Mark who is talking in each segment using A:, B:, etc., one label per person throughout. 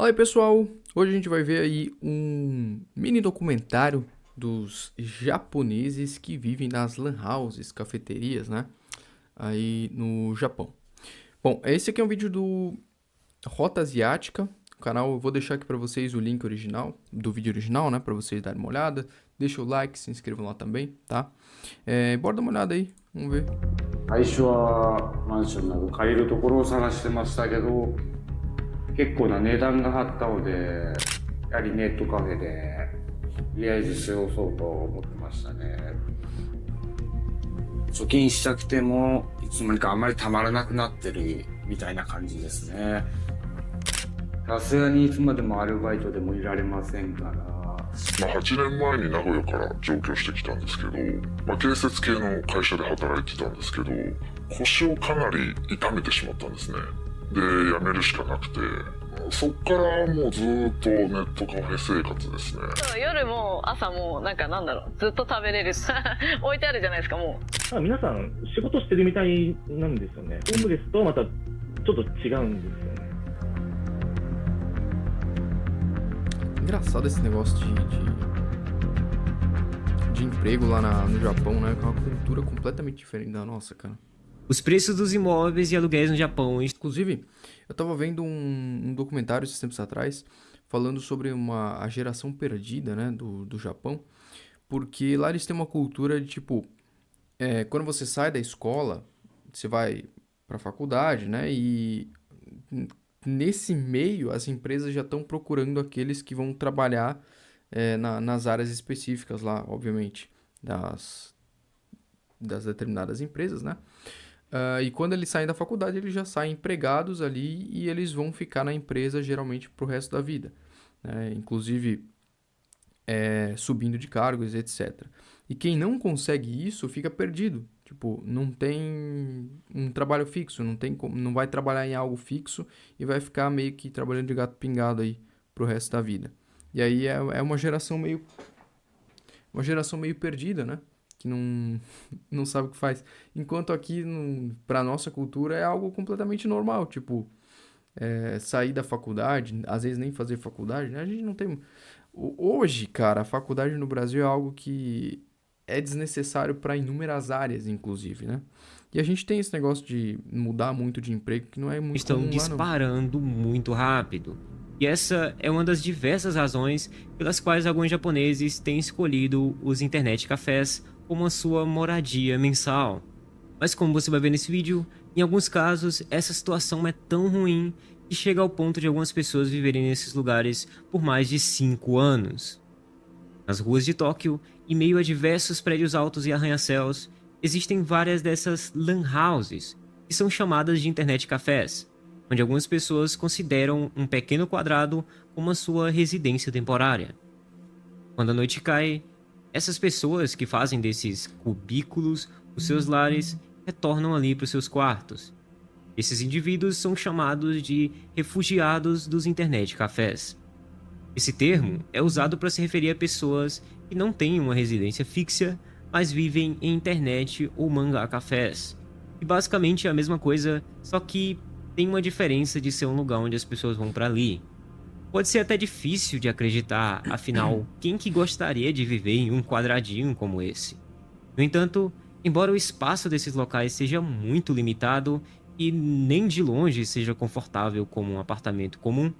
A: Fala aí pessoal, hoje a gente vai ver aí um mini documentário dos japoneses que vivem nas lan houses, cafeterias, né? Aí no Japão. Bom, esse aqui é um vídeo do Rota Asiática, o canal, eu vou deixar aqui pra vocês o link original, do vídeo original, né? Pra vocês darem uma olhada, deixa o like, se inscrevam lá também, tá? Bora dar uma olhada aí, vamos ver.
B: 最初はマンションなど借りるところを探してましたけど、結構な値段が張ったので、やはりネットカフェでとりあえず過ごそうと思ってましたね。貯金したくてもいつの間にかあんまりたまらなくなってるみたいな感じですね。さすがにいつまでもアルバイトでもいられませんから。
C: 8年前に名古屋から上京してきたんですけど、建設系の会社で働いてたんですけど、腰をかなり痛めてしまったんですね。で、辞めるしかなくて、そっからもうずっとネットカフェ生活ですね。
D: 夜も朝もずっと食べれる置いてあるじゃないですか。もう
E: 皆さん仕事してるみたいなんですよね。ホームレスとはまたちょっと違うんですよね。
A: Engraçado esse negócio de emprego lá no Japão, né? Que é uma cultura completamente diferente da nossa, cara.
F: Os preços dos imóveis e aluguéis no Japão.
A: Inclusive, eu tava vendo um documentário esses tempos atrás falando sobre a geração perdida, né, do Japão, porque lá eles têm uma cultura de tipo, quando você sai da escola, você vai pra faculdade, né, e nesse meio as empresas já estão procurando aqueles que vão trabalhar nas áreas específicas lá, obviamente, das determinadas empresas, né? E quando eles saem da faculdade, eles já saem empregados ali e eles vão ficar na empresa geralmente pro resto da vida, né? Inclusive subindo de cargos, etc. E quem não consegue isso fica perdido. Tipo, não tem um trabalho fixo, não vai trabalhar em algo fixo e vai ficar meio que trabalhando de gato pingado aí pro resto da vida. E aí é uma geração meio perdida, né? Que não sabe o que faz. Enquanto aqui, pra nossa cultura, é algo completamente normal. Tipo, sair da faculdade, às vezes nem fazer faculdade, né? A gente não tem... Hoje, cara, a faculdade no Brasil é algo que é desnecessário para inúmeras áreas, inclusive, né? E a gente tem esse negócio de mudar muito de emprego, que não é muito
F: Estão
A: comum lá, não.
F: disparando muito rápido. E essa é uma das diversas razões pelas quais alguns japoneses têm escolhido os internet cafés como a sua moradia mensal. Mas como você vai ver nesse vídeo, em alguns casos essa situação é tão ruim que chega ao ponto de algumas pessoas viverem nesses lugares por mais de 5 anos. Nas ruas de Tóquio, em meio a diversos prédios altos e arranha-céus, existem várias dessas lan houses, que são chamadas de internet cafés, onde algumas pessoas consideram um pequeno quadrado como a sua residência temporária. Quando a noite cai, essas pessoas que fazem desses cubículos os seus lares retornam ali para os seus quartos. Esses indivíduos são chamados de refugiados dos internet cafés. Esse termo é usado para se referir a pessoas que não têm uma residência fixa, mas vivem em internet ou mangá cafés. E basicamente é a mesma coisa, só que tem uma diferença de ser um lugar onde as pessoas vão para ali. Pode ser até difícil de acreditar, afinal, quem que gostaria de viver em um quadradinho como esse? No entanto, embora o espaço desses locais seja muito limitado e nem de longe seja confortável como um apartamento comum,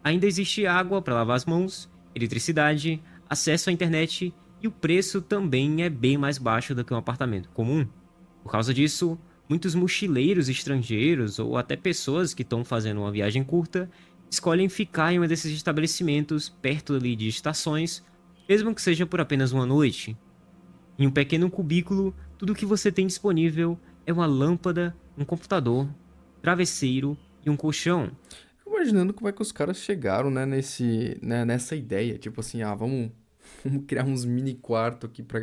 F: ainda existe água para lavar as mãos, eletricidade, acesso à internet e o preço também é bem mais baixo do que um apartamento comum. Por causa disso, muitos mochileiros estrangeiros ou até pessoas que estão fazendo uma viagem curta escolhem ficar em um desses estabelecimentos perto ali de estações, mesmo que seja por apenas uma noite. Em um pequeno cubículo, tudo o que você tem disponível é uma lâmpada, um computador, travesseiro e um colchão.
A: Imaginando como é que os caras chegaram, né, nessa ideia. Tipo assim, vamos criar uns mini quarto aqui pra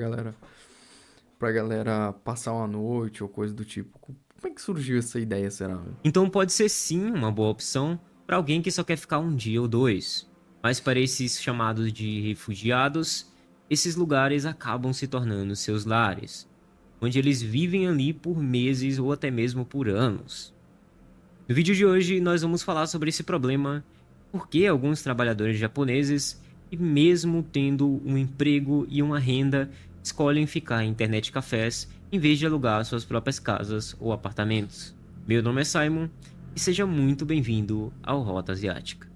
A: galera passar uma noite ou coisa do tipo. Como é que surgiu essa ideia, será?
F: Então pode ser sim uma boa opção para alguém que só quer ficar um dia ou dois. Mas para esses chamados de refugiados, esses lugares acabam se tornando seus lares, onde eles vivem ali por meses ou até mesmo por anos. No vídeo de hoje nós vamos falar sobre esse problema Por que alguns trabalhadores japoneses, e mesmo tendo um emprego e uma renda, escolhem ficar em internet cafés em vez de alugar suas próprias casas ou apartamentos? Meu nome é Simon e seja muito bem-vindo ao Rota Asiática.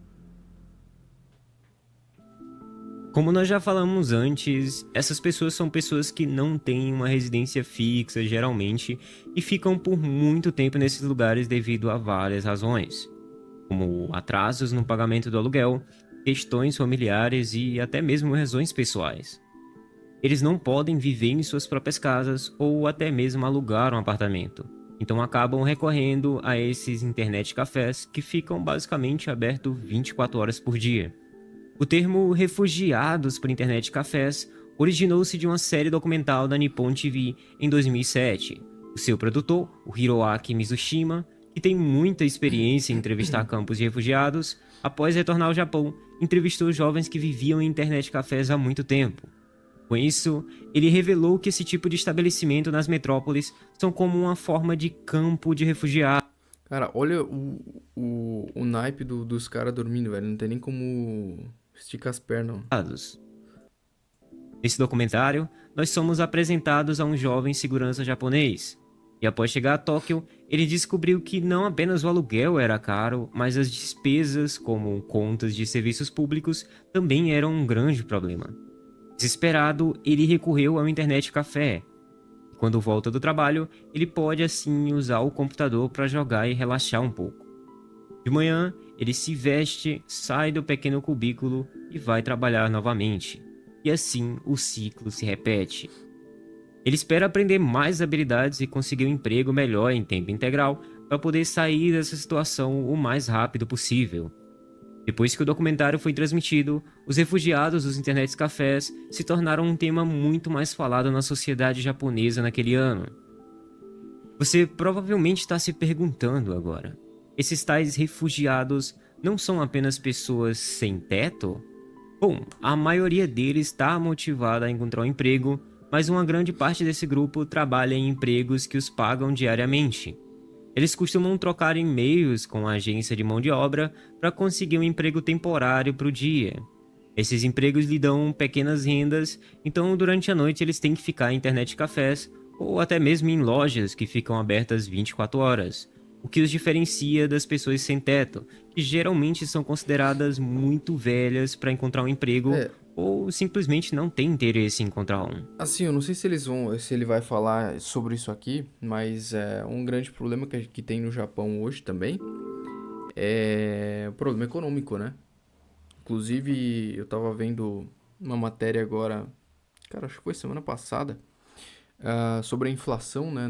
F: Como nós já falamos antes, essas pessoas são pessoas que não têm uma residência fixa, geralmente, e ficam por muito tempo nesses lugares devido a várias razões, como atrasos no pagamento do aluguel, questões familiares e até mesmo razões pessoais. Eles não podem viver em suas próprias casas ou até mesmo alugar um apartamento, então acabam recorrendo a esses internet cafés que ficam basicamente abertos 24 horas por dia. O termo refugiados por internet cafés originou-se de uma série documental da Nippon TV em 2007. O seu produtor, o Hiroaki Mizushima, que tem muita experiência em entrevistar campos de refugiados, após retornar ao Japão, entrevistou jovens que viviam em internet cafés há muito tempo. Com isso, ele revelou que esse tipo de estabelecimento nas metrópoles são como uma forma de campo de refugiados.
A: Cara, olha o naipe dos caras dormindo, velho. Não tem nem como esticar as pernas.
F: Nesse documentário, nós somos apresentados a um jovem segurança japonês. E após chegar a Tóquio, ele descobriu que não apenas o aluguel era caro, mas as despesas, como contas de serviços públicos, também eram um grande problema. Desesperado, ele recorreu ao internet café. Quando volta do trabalho, ele pode assim usar o computador para jogar e relaxar um pouco. De manhã, ele se veste, sai do pequeno cubículo e vai trabalhar novamente. E assim o ciclo se repete. Ele espera aprender mais habilidades e conseguir um emprego melhor em tempo integral para poder sair dessa situação o mais rápido possível. Depois que o documentário foi transmitido, os refugiados dos internet cafés se tornaram um tema muito mais falado na sociedade japonesa naquele ano. Você provavelmente está se perguntando agora: esses tais refugiados não são apenas pessoas sem teto? Bom, a maioria deles está motivada a encontrar um emprego, mas uma grande parte desse grupo trabalha em empregos que os pagam diariamente. Eles costumam trocar e-mails com a agência de mão de obra para conseguir um emprego temporário para o dia. Esses empregos lhe dão pequenas rendas, então durante a noite eles têm que ficar em internet cafés ou até mesmo em lojas que ficam abertas 24 horas, o que os diferencia das pessoas sem teto, que geralmente são consideradas muito velhas para encontrar um emprego ou simplesmente não têm interesse em encontrar um.
A: Assim, eu não sei se ele vai falar sobre isso aqui, mas um grande problema que tem no Japão hoje também é o problema econômico, né? Inclusive, eu tava vendo uma matéria agora, cara, acho que foi semana passada, sobre a inflação, né,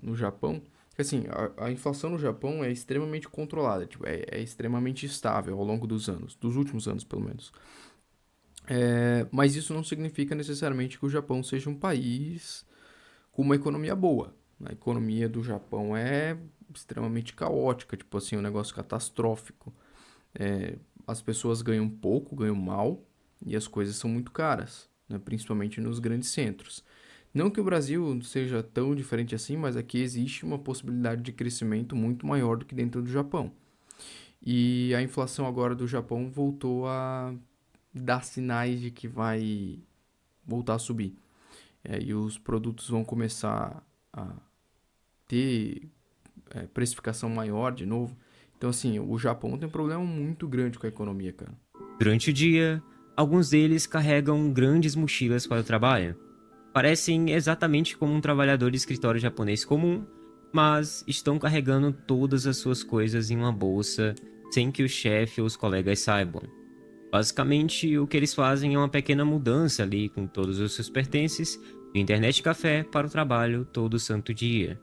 A: no Japão. Assim, a inflação no Japão é extremamente controlada, tipo, é extremamente estável ao longo dos anos, dos últimos anos pelo menos. Mas isso não significa necessariamente que o Japão seja um país com uma economia boa. A economia do Japão é extremamente caótica, tipo assim, um negócio catastrófico. As pessoas ganham pouco, ganham mal, e as coisas são muito caras, né? Principalmente nos grandes centros. Não que o Brasil seja tão diferente assim, mas aqui existe uma possibilidade de crescimento muito maior do que dentro do Japão. E a inflação agora do Japão voltou a dar sinais de que vai voltar a subir. E os produtos vão começar a ter precificação maior de novo. Então, assim, o Japão tem um problema muito grande com a economia, cara.
F: Durante o dia, alguns deles carregam grandes mochilas para o trabalho. Parecem exatamente como um trabalhador de escritório japonês comum, mas estão carregando todas as suas coisas em uma bolsa sem que o chefe ou os colegas saibam. Basicamente, o que eles fazem é uma pequena mudança ali com todos os seus pertences, do internet café para o trabalho todo santo dia.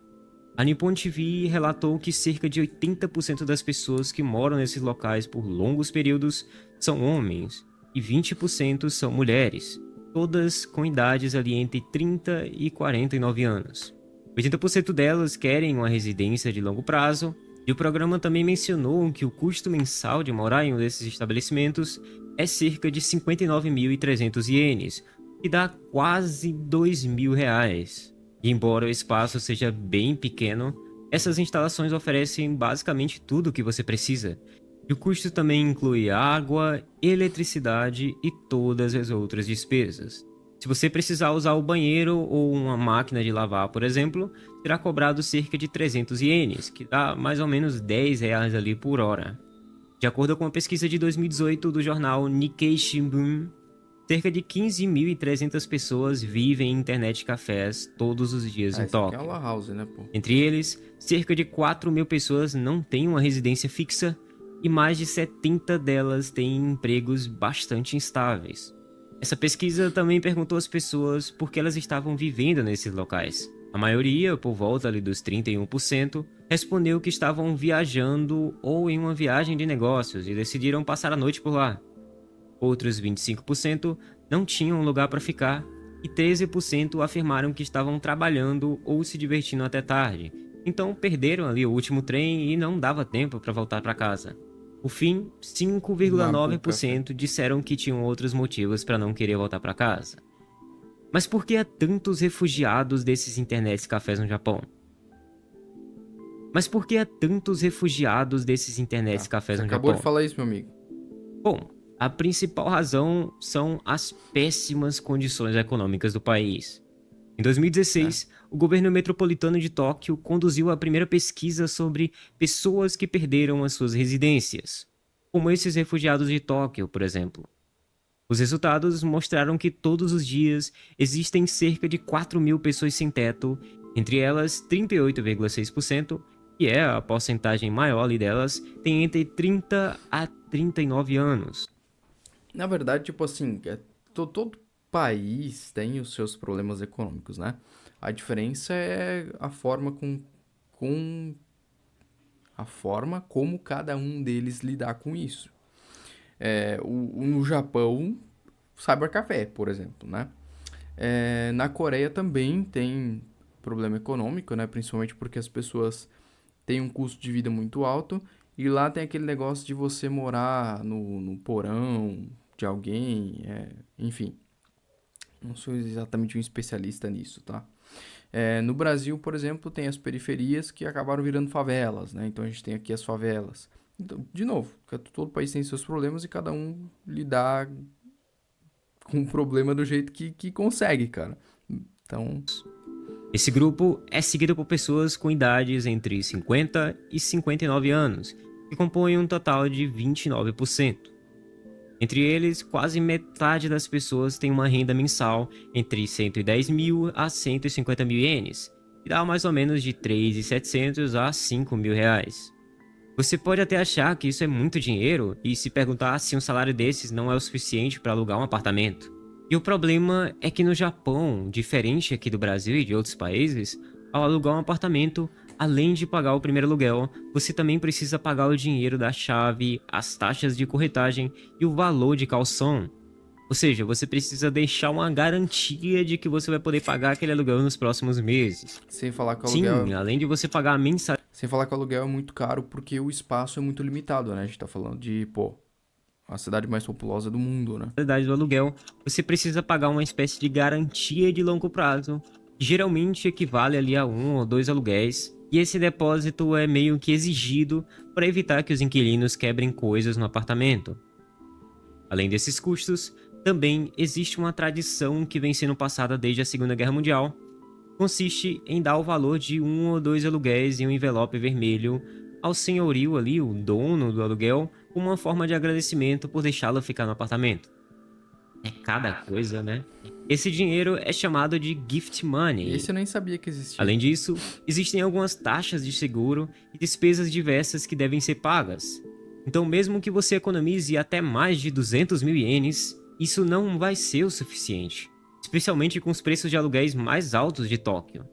F: A Nippon TV relatou que cerca de 80% das pessoas que moram nesses locais por longos períodos são homens e 20% são mulheres, todas com idades ali entre 30 e 49 anos. 80% delas querem uma residência de longo prazo, e o programa também mencionou que o custo mensal de morar em um desses estabelecimentos é cerca de 59.300 ienes, que dá quase R$2.000. E embora o espaço seja bem pequeno, essas instalações oferecem basicamente tudo o que você precisa. E o custo também inclui água, eletricidade e todas as outras despesas. Se você precisar usar o banheiro ou uma máquina de lavar, por exemplo, será cobrado cerca de 300 ienes, que dá mais ou menos 10 reais ali por hora. De acordo com uma pesquisa de 2018 do jornal Nikkei Shimbun, cerca de 15.300 pessoas vivem em internet cafés todos os dias em
A: Isso aqui é
F: Tóquio.
A: uma lan house, né, pô?
F: Entre eles, cerca de 4.000 pessoas não têm uma residência fixa e mais de 70 delas têm empregos bastante instáveis. Essa pesquisa também perguntou às pessoas por que elas estavam vivendo nesses locais. A maioria, por volta ali dos 31%, respondeu que estavam viajando ou em uma viagem de negócios e decidiram passar a noite por lá. Outros 25% não tinham um lugar para ficar e 13% afirmaram que estavam trabalhando ou se divertindo até tarde. Então perderam ali o último trem e não dava tempo para voltar para casa. Por fim, 5,9% disseram que tinham outros motivos para não querer voltar para casa. Mas por que há tantos refugiados desses internet cafés no Japão?
A: Você acabou de falar isso, meu amigo.
F: Bom, a principal razão são as péssimas condições econômicas do país. Em 2016, o governo metropolitano de Tóquio conduziu a primeira pesquisa sobre pessoas que perderam as suas residências, como esses refugiados de Tóquio, por exemplo. Os resultados mostraram que todos os dias existem cerca de 4.000 pessoas sem teto, entre elas 38,6%, que é a porcentagem maior ali delas, tem entre 30 a 39 anos.
A: Na verdade, tipo assim, todo país tem os seus problemas econômicos, né? A diferença é a forma a forma como cada um deles lidar com isso. No Japão, cybercafé, por exemplo, né? Na Coreia também tem problema econômico, né? Principalmente porque as pessoas têm um custo de vida muito alto e lá tem aquele negócio de você morar no porão de alguém, enfim. Não sou exatamente um especialista nisso, tá? No Brasil, por exemplo, tem as periferias que acabaram virando favelas, né? Então a gente tem aqui as favelas. Então, de novo, todo país tem seus problemas e cada um lidar com o problema do jeito que consegue, cara. Então,
F: Esse grupo é seguido por pessoas com idades entre 50 e 59 anos, que compõem um total de 29%. Entre eles, quase metade das pessoas tem uma renda mensal entre 110 mil a 150 mil ienes, que dá mais ou menos de 3.700 a 5 mil reais. Você pode até achar que isso é muito dinheiro e se perguntar se um salário desses não é o suficiente para alugar um apartamento. E o problema é que no Japão, diferente aqui do Brasil e de outros países, ao alugar um apartamento, além de pagar o primeiro aluguel, você também precisa pagar o dinheiro da chave, as taxas de corretagem e o valor de calção. Ou seja, você precisa deixar uma garantia de que você vai poder pagar aquele aluguel nos próximos meses.
A: sem falar que o
F: Sim,
A: aluguel,
F: além de você pagar a mensalidade
A: sem falar que o aluguel é muito caro porque o espaço é muito limitado, né? A gente tá falando de, a cidade mais populosa do mundo, né?
F: do aluguel, você precisa pagar uma espécie de garantia de longo prazo, que geralmente equivale ali a 1 ou 2 aluguéis, e esse depósito é meio que exigido para evitar que os inquilinos quebrem coisas no apartamento. Além desses custos, também existe uma tradição que vem sendo passada desde a Segunda Guerra Mundial. Consiste em dar o valor de 1 ou 2 aluguéis em um envelope vermelho ao senhorio ali, o dono do aluguel, como uma forma de agradecimento por deixá-lo ficar no apartamento. É cada coisa, né? Esse dinheiro é chamado de gift money.
A: Esse eu nem sabia que existia.
F: Além disso, existem algumas taxas de seguro e despesas diversas que devem ser pagas. Então, mesmo que você economize até mais de 200 mil ienes, isso não vai ser o suficiente, especialmente com os preços de aluguéis mais altos de Tóquio.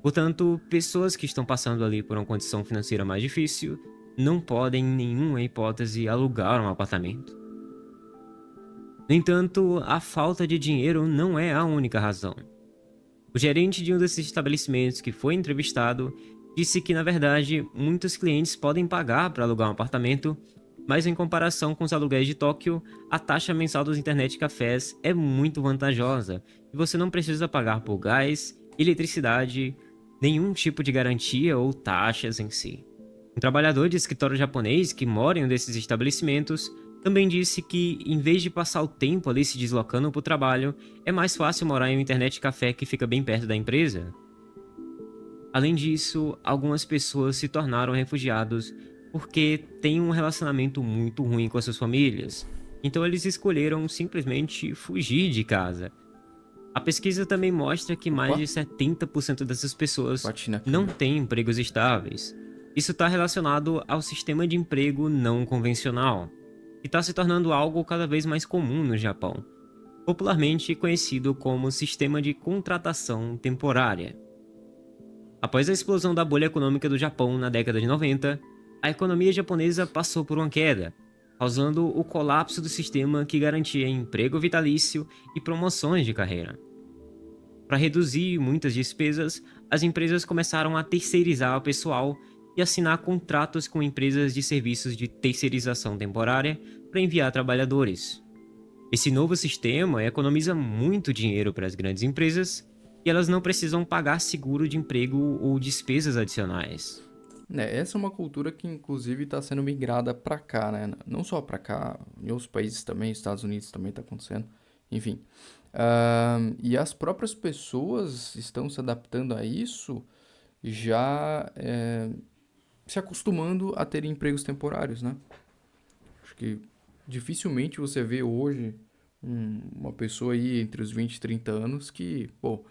F: Portanto, pessoas que estão passando ali por uma condição financeira mais difícil não podem, em nenhuma hipótese, alugar um apartamento. No entanto, a falta de dinheiro não é a única razão. O gerente de um desses estabelecimentos que foi entrevistado disse que, na verdade, muitos clientes podem pagar para alugar um apartamento, mas em comparação com os aluguéis de Tóquio, a taxa mensal dos internet cafés é muito vantajosa e você não precisa pagar por gás, eletricidade, nenhum tipo de garantia ou taxas em si. Um trabalhador de escritório japonês que mora em um desses estabelecimentos também disse que, em vez de passar o tempo ali se deslocando para o trabalho, é mais fácil morar em um internet café que fica bem perto da empresa. Além disso, algumas pessoas se tornaram refugiados porque têm um relacionamento muito ruim com as suas famílias. Então eles escolheram simplesmente fugir de casa. A pesquisa também mostra que mais
A: Opa.
F: de 70% dessas pessoas
A: Bati na
F: não
A: câmera.
F: têm empregos estáveis. Isso está relacionado ao sistema de emprego não convencional, que está se tornando algo cada vez mais comum no Japão, popularmente conhecido como sistema de contratação temporária. Após a explosão da bolha econômica do Japão na década de 90, a economia japonesa passou por uma queda, causando o colapso do sistema que garantia emprego vitalício e promoções de carreira. Para reduzir muitas despesas, as empresas começaram a terceirizar o pessoal e assinar contratos com empresas de serviços de terceirização temporária para enviar trabalhadores. Esse novo sistema economiza muito dinheiro para as grandes empresas e elas não precisam pagar seguro de emprego ou despesas adicionais.
A: Essa é uma cultura que inclusive está sendo migrada para cá, né? Não só para cá, em outros países também, Estados Unidos também está acontecendo. Enfim. E as próprias pessoas estão se adaptando a isso, já se acostumando a ter empregos temporários, né? Acho que dificilmente você vê hoje uma pessoa aí entre os 20 e 30 anos que, pô,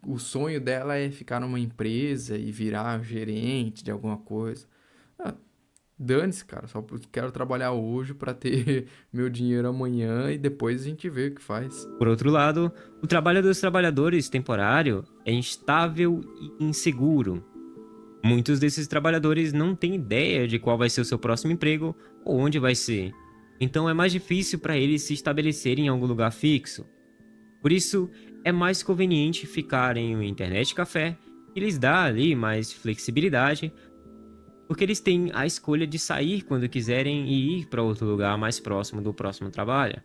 A: o sonho dela é ficar numa empresa e virar gerente de alguma coisa. Ah, dane-se, cara, só quero trabalhar hoje para ter meu dinheiro amanhã e depois a gente vê o que faz.
F: Por outro lado, o trabalho dos trabalhadores temporário é instável e inseguro. Muitos desses trabalhadores não têm ideia de qual vai ser o seu próximo emprego ou onde vai ser. Então é mais difícil para eles se estabelecerem em algum lugar fixo. Por isso, é mais conveniente ficar em um internet café, que lhes dá ali mais flexibilidade, porque eles têm a escolha de sair quando quiserem e ir para outro lugar mais próximo do próximo trabalho.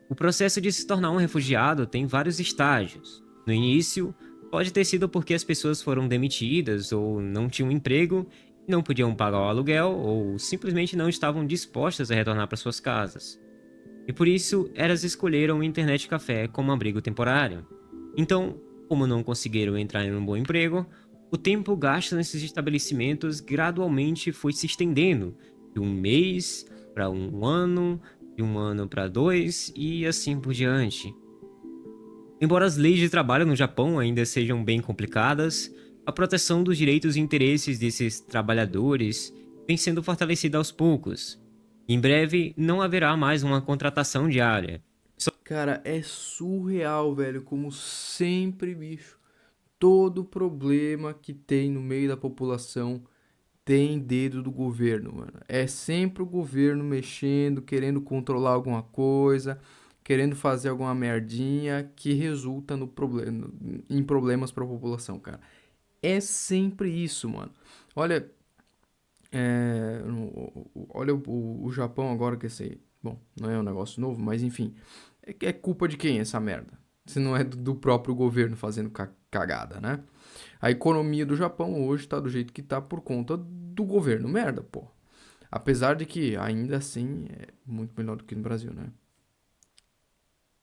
F: O processo de se tornar um refugiado tem vários estágios. No início, pode ter sido porque as pessoas foram demitidas ou não tinham emprego, não podiam pagar o aluguel ou simplesmente não estavam dispostas a retornar para suas casas. E por isso, elas escolheram o internet café como abrigo temporário. Então, como não conseguiram entrar em um bom emprego, o tempo gasto nesses estabelecimentos gradualmente foi se estendendo, de um mês para um ano, de um ano para 2 e assim por diante. Embora as leis de trabalho no Japão ainda sejam bem complicadas, a proteção dos direitos e interesses desses trabalhadores vem sendo fortalecida aos poucos. Em breve, não haverá mais uma contratação diária.
A: Cara, é surreal, velho, como sempre, bicho. Todo problema que tem no meio da população tem dedo do governo, mano. É sempre o governo mexendo, querendo controlar alguma coisa, querendo fazer alguma merdinha que resulta no problema, em problemas pra população, cara. É sempre isso, mano. Olha, olha o Japão agora que esse, bom, não é um negócio novo, mas enfim, é culpa de quem essa merda? Se não é do próprio governo fazendo cagada, né? A economia do Japão hoje tá do jeito que tá por conta do governo merda, pô. Apesar de que ainda assim é muito melhor do que no Brasil, né? Não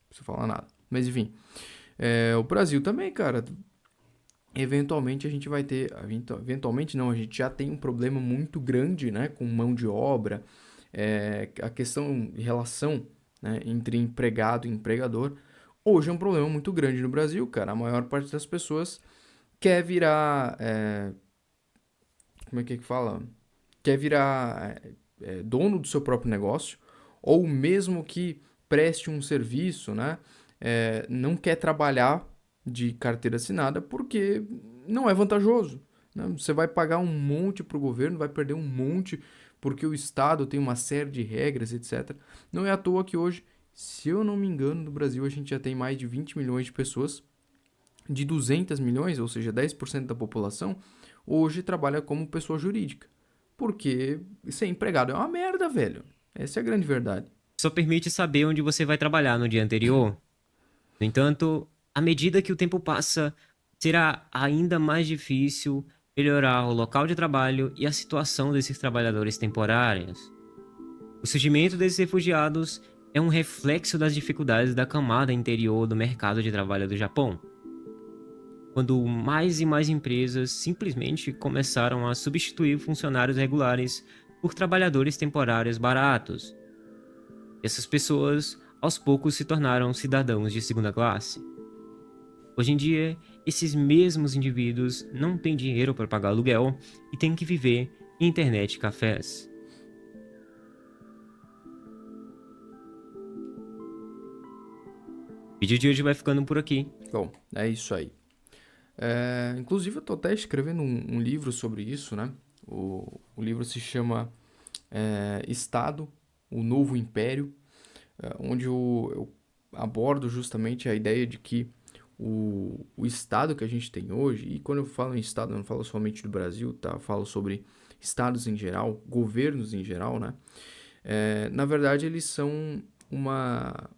A: preciso falar nada. Mas enfim, o Brasil também, cara. Eventualmente a gente vai ter, eventualmente não, a gente já tem um problema muito grande, né, com mão de obra, a questão de relação, né, entre empregado e empregador, hoje é um problema muito grande no Brasil, cara. A maior parte das pessoas quer virar, como é que fala? Quer virar dono do seu próprio negócio, ou mesmo que preste um serviço, né, não quer trabalhar de carteira assinada porque não é vantajoso, né? Você vai pagar um monte pro governo, vai perder um monte porque o Estado tem uma série de regras, etc. Não é à toa que hoje, se eu não me engano, no Brasil a gente já tem mais de 20 milhões de pessoas, de 200 milhões, ou seja, 10% da população, hoje trabalha como pessoa jurídica. Porque ser empregado é uma merda, velho. Essa é a grande verdade.
F: Só permite saber onde você vai trabalhar no dia anterior. No entanto, à medida que o tempo passa, será ainda mais difícil melhorar o local de trabalho e a situação desses trabalhadores temporários. O surgimento desses refugiados é um reflexo das dificuldades da camada interior do mercado de trabalho do Japão, quando mais e mais empresas simplesmente começaram a substituir funcionários regulares por trabalhadores temporários baratos. Essas pessoas, aos poucos, se tornaram cidadãos de segunda classe. Hoje em dia, esses mesmos indivíduos não têm dinheiro para pagar aluguel e têm que viver em internet cafés. O vídeo de hoje vai ficando por aqui.
A: Bom, é isso aí. Inclusive, eu tô até escrevendo um livro sobre isso, né? O livro se chama Estado, o Novo Império, onde eu abordo justamente a ideia de que o Estado que a gente tem hoje, e quando eu falo em Estado, eu não falo somente do Brasil, tá? Eu falo sobre estados em geral, governos em geral, né? Na verdade, eles são uma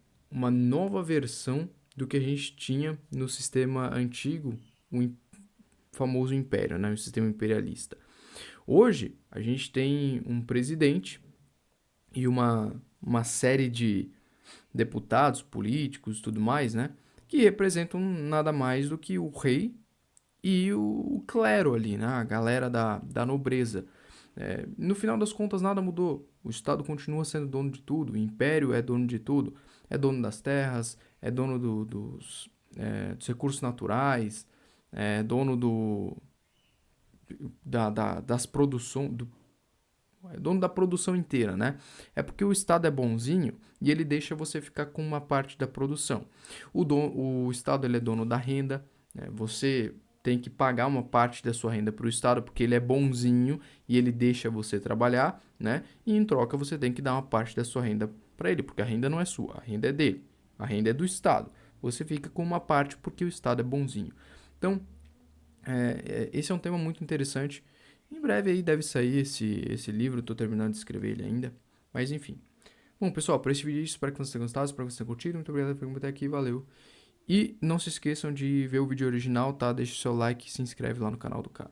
A: nova versão do que a gente tinha no sistema antigo, famoso império, né? O sistema imperialista. Hoje, a gente tem um presidente e uma série de deputados, políticos, tudo mais, né? Que representam nada mais do que o rei e o clero ali, né? A galera da nobreza. No final das contas, nada mudou. O Estado continua sendo dono de tudo. O Império é dono de tudo. É dono das terras, é dono dos recursos naturais, é dono das produções, é dono da produção inteira, né? É porque o Estado é bonzinho e ele deixa você ficar com uma parte da produção. O Estado ele é dono da renda, né? Você tem que pagar uma parte da sua renda para o Estado porque ele é bonzinho e ele deixa você trabalhar, né? E em troca você tem que dar uma parte da sua renda para ele, porque a renda não é sua, a renda é dele, a renda é do Estado. Você fica com uma parte porque o Estado é bonzinho. Então, esse é um tema muito interessante. Em breve aí deve sair esse livro, estou terminando de escrever ele ainda, mas enfim. Bom, pessoal, para esse vídeo é isso, espero que vocês tenham gostado, espero que vocês tenham curtido, muito obrigado por ficarem até aqui, valeu. E não se esqueçam de ver o vídeo original, tá? Deixa o seu like e se inscreve lá no canal do cara.